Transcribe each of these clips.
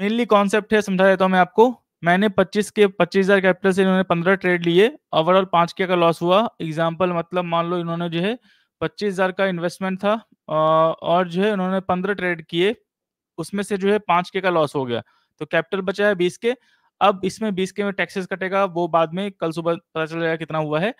Mainly concept है, समझा देता हूँ मैं आपको। मैंने 25,000 कैपिटल से इन्होंने 15 ट्रेड लिए, ओवरऑल 5K का लॉस हुआ। एग्जांपल मतलब मान लो इन्होंने जो है 25,000 का इन्वेस्टमेंट था और जो है इन्होंने 15 ट्रेड किए, उसमें से जो है 5K का लॉस हो गया, तो कैपिटल बचा है 20K। अब इसमें 20K में टैक्सेस कटेगा, वो बाद में कल सुबह पता चल जाएगा कितना हुआ है।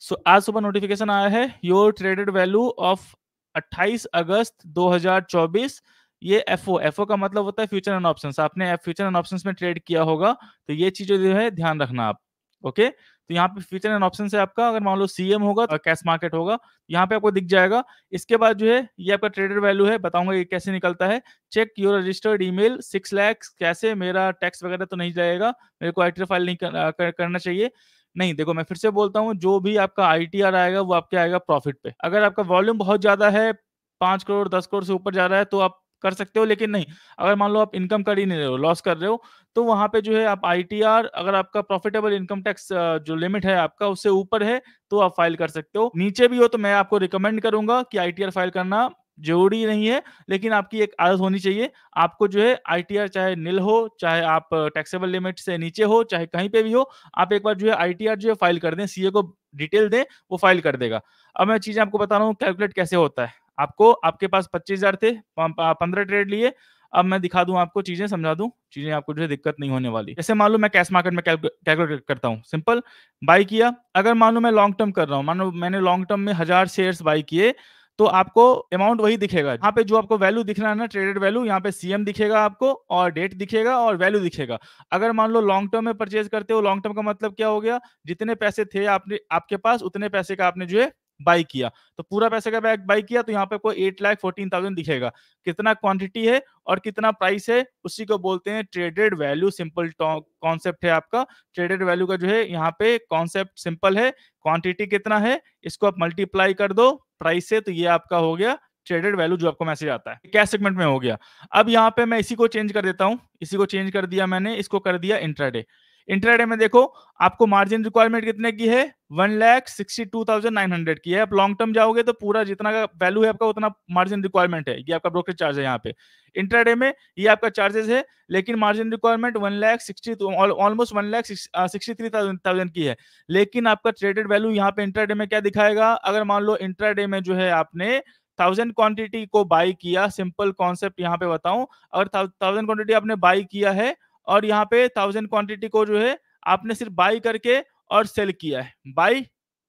सो आज सुबह नोटिफिकेशन आया है, योर ट्रेडेड वैल्यू ऑफ 28 अगस्त 2024। ये एफओ का मतलब होता है फ्यूचर एंड ऑप्शंस। आपने फ्यूचर एंड ऑप्शंस में ट्रेड किया होगा, तो ये चीजें जो है ध्यान रखना आप। ओके, तो यहाँ पे फ्यूचर एंड ऑप्शन से आपका अगर मान लो सीएम होगा तो कैश मार्केट होगा, यहाँ पे आपको दिख जाएगा। इसके बाद जो है ये आपका ट्रेडेड वैल्यू है, बताऊंगा ये कैसे निकलता है। Check your registered email 6 lakh. कैसे, मेरा टैक्स वगैरह तो नहीं जाएगा, मेरे को आईटीआर फाइल नहीं करना चाहिए। नहीं, देखो मैं फिर से बोलता हूँ, जो भी आपका आईटीआर आएगा वो आपके आएगा प्रॉफिट पे। अगर आपका वॉल्यूम बहुत ज्यादा है, 5 करोड़ 10 करोड़ से ऊपर जा रहा है, तो आप कर सकते हो। लेकिन नहीं, अगर मान लो आप इनकम कर ही नहीं रहे हो, लॉस कर रहे हो, तो वहां पे जो है आप आईटीआर, अगर आपका प्रॉफिटेबल इनकम टैक्स जो लिमिट है आपका उससे ऊपर है, तो आप फाइल कर सकते हो। नीचे भी हो तो मैं आपको रिकमेंड करूंगा कि आईटीआर फाइल करना जरूरी नहीं है, लेकिन आपकी एक आदत होनी चाहिए। आपको जो है आईटीआर चाहे निल हो, चाहे आप टैक्सेबल लिमिट से नीचे हो, चाहे कहीं पे भी हो, आप एक बार जो है आईटीआर जो है फाइल कर दें, सीए को डिटेल दें, वो फाइल कर देगा। अब मैं चीजें आपको बता रहा हूँ कैलकुलेट कैसे होता है। आपको, आपके पास 25,000 थे, 15 ट्रेड लिए। अब मैं दिखा दूं आपको, चीजें समझा दूं, चीजें आपको जो है दिक्कत नहीं होने वाली। जैसे मान लो मैं कैश मार्केट में कैलकुलेट करता हूं, सिंपल। बाई किया, अगर मान लो मैं लॉन्ग टर्म कर रहा हूं, मान लो मैंने लॉन्ग टर्म में 1000 शेयर्स बाई किए, तो आपको अमाउंट वही दिखेगा। यहाँ पे जो आपको वैल्यू दिख रहा है ना, ट्रेडेड वैल्यू, यहाँ पे सीएम दिखेगा आपको, और डेट दिखेगा, और वैल्यू दिखेगा। अगर मान लो लॉन्ग टर्म में परचेज करते हो, लॉन्ग टर्म का मतलब क्या हो गया, जितने पैसे थे आपने आपके पास, उतने पैसे का आपने जो है बाई किया, तो पूरा पैसे का बाई किया, तो यहाँ पे कोई 8,14,000 दिखेगा। कितना क्वांटिटी है और कितना प्राइस है, उसी को बोलते हैं ट्रेडेड वैल्यू। सिंपल कॉन्सेप्ट है आपका। ट्रेडेड वैल्यू का जो है यहाँ पे कॉन्सेप्ट सिंपल है। क्वांटिटी कितना है, इसको आप मल्टीप्लाई कर दो प्राइस से, तो ये आपका हो गया ट्रेडेड वैल्यू, जो आपको मैसेज आता है। कैश सेगमेंट में हो गया। अब यहाँ पे मैं इसी को चेंज कर देता हूँ, इसी को चेंज कर दिया मैंने, इसको कर दिया इंट्राडे। इंट्राडे में देखो, आपको मार्जिन रिक्वायरमेंट कितने की है, 1,62,900 की है। आप लॉन्ग टर्म जाओगे तो पूरा जितना का वैल्यू है आपका, उतना मार्जिन रिक्वायरमेंट है। ये आपका ब्रोकरेज चार्ज है यहाँ पे। इंट्राडे में ये आपका चार्जेस है, लेकिन मार्जिन रिक्वायरमेंट 1,60,000, ऑलमोस्ट 1,63,000 की है। लेकिन आपका ट्रेडेड वैल्यू यहाँ पे इंट्राडे में क्या दिखाएगा, अगर मान लो इंट्राडे में जो है आपने 1000 क्वांटिटी को बाई किया, सिंपल कॉन्सेप्ट यहाँ पे बताऊं, अगर 1000 क्वांटिटी आपने बाई किया है, और यहाँ पे 1000 क्वांटिटी को जो है आपने सिर्फ बाई करके और सेल किया है, बाई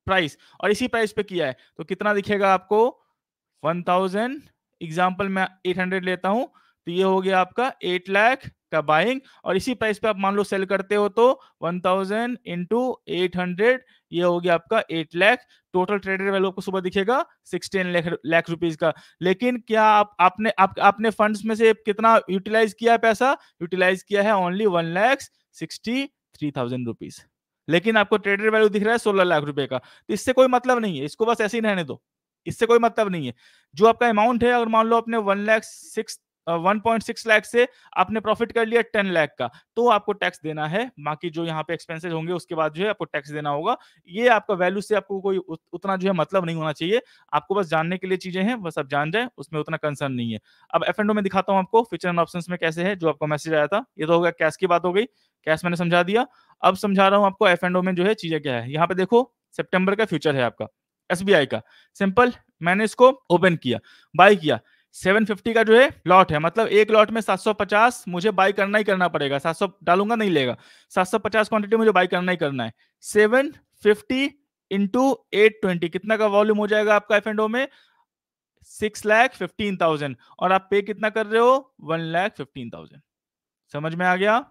प्राइस, और इसी प्राइस पे किया है, तो कितना दिखेगा आपको, 1000। एग्जाम्पल मैं 800 लेता हूं, तो ये हो गया आपका 8 लाख का बाइंग, और इसी प्राइस पे आप मान लो सेल करते हो, तो 1000 इंटू 800, ये हो गया आपका 8 लाख। टोटल ट्रेडेड वैल्यू आपको सुबह दिखेगा 16 लाख रुपीज का। लेकिन क्या आपने फंड्स में से कितना यूटिलाइज किया है, पैसा यूटिलाइज किया है ओनली 1,63,000 रुपीज। लेकिन आपको ट्रेडेड वैल्यू दिख रहा है 16 लाख रुपए का, तो इससे कोई मतलब नहीं है, इसको बस ऐसे ही रहने दो, इससे कोई मतलब नहीं है। जो आपका अमाउंट है, अगर मान लो आपने 1.6 लाख से आपने प्रॉफिट कर लिया 10 लाख का, तो आपको टैक्स देना है। बाकी जो यहाँ पे एक्सपेंसेस होंगे उसके बाद जो है आपको टैक्स देना होगा। ये आपका वैल्यू से आपको कोई उतना जो है मतलब नहीं होना चाहिए। आपको बस जानने के लिए चीजें हैं, बस आप जान जाए, उसमें उतना कंसर्न नहीं है। अब एफ एंड ओ में दिखाता हूँ आपको फ्यूचर एंड ऑप्शंस में कैसे है, जो आपको मैसेज आया था। ये तो हो गया कैश की बात हो गई, कैश मैंने समझा दिया। अब समझा रहा हूँ आपको एफ एंड ओ में जो है चीजें क्या है। यहाँ पे देखो, सितंबर का फ्यूचर है आपका, एसबीआई का। सिंपल, मैंने इसको ओपन किया, बाई किया। 750 का जो है लॉट है, मतलब एक लॉट में 750 मुझे बाई करना ही करना पड़ेगा। 700 डालूंगा नहीं लेगा, 750 क्वांटिटी मुझे बाई करना ही करना है। 750 इंटू 820, कितना का वॉल्यूम हो जाएगा आपका एफ एंड ओ में, 6,15,000। और आप पे कितना कर रहे हो, 1,15,000। समझ में आ गया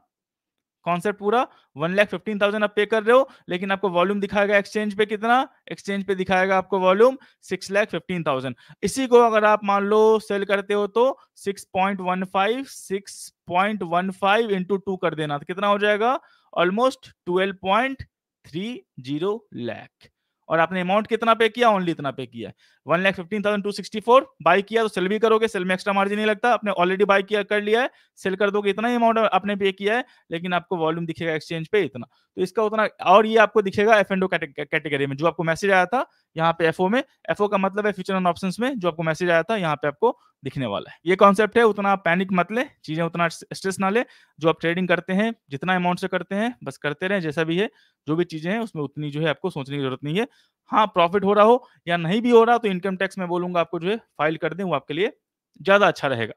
कॉन्सेप्ट पूरा। 1,15,000 आप पे कर रहे हो, लेकिन आपको वॉल्यूम दिखाएगा एक्सचेंज पे कितना, एक्सचेंज पे दिखाएगा आपको वॉल्यूम 6,15,000। इसी को अगर आप मान लो सेल करते हो, तो 6.15 इंटू 2 कर देना, तो कितना हो जाएगा, ऑलमोस्ट 12.30 लाख। और आपने अमाउंट कितना पे किया, ओनली इतना पे किया है, 1,15,264। बाई किया तो सेल भी करोगे, सेल में एक्स्ट्रा मार्जिन नहीं लगता, आपने ऑलरेडी बाई किया कर लिया है, सेल कर दोगे, इतना ही अमाउंट आपने पे किया है, लेकिन आपको वॉल्यूम दिखेगा एक्सचेंज पे इतना, तो इसका उतना। और ये आपको दिखेगा एफ एंड ओ कैटेगरी में, जो आपको मैसेज आया था, यहाँ पे एफओ में, एफओ का मतलब है फ्यूचर एंड ऑप्शंस में जो आपको मैसेज आया था यहाँ पे आपको दिखने वाला है। ये कॉन्सेप्ट है, उतना आप पैनिक मत लें, चीज़ें उतना स्ट्रेस ना लें। जो आप ट्रेडिंग करते हैं, जितना अमाउंट से करते हैं, बस करते रहें जैसा भी है। जो भी चीज़ें हैं उसमें उतनी जो है आपको सोचने की ज़रूरत नहीं है। हाँ, प्रॉफिट हो रहा हो या नहीं भी हो रहा तो इनकम टैक्स मैं बोलूँगा आपको जो है फाइल कर दें, वो आपके लिए ज़्यादा अच्छा रहेगा।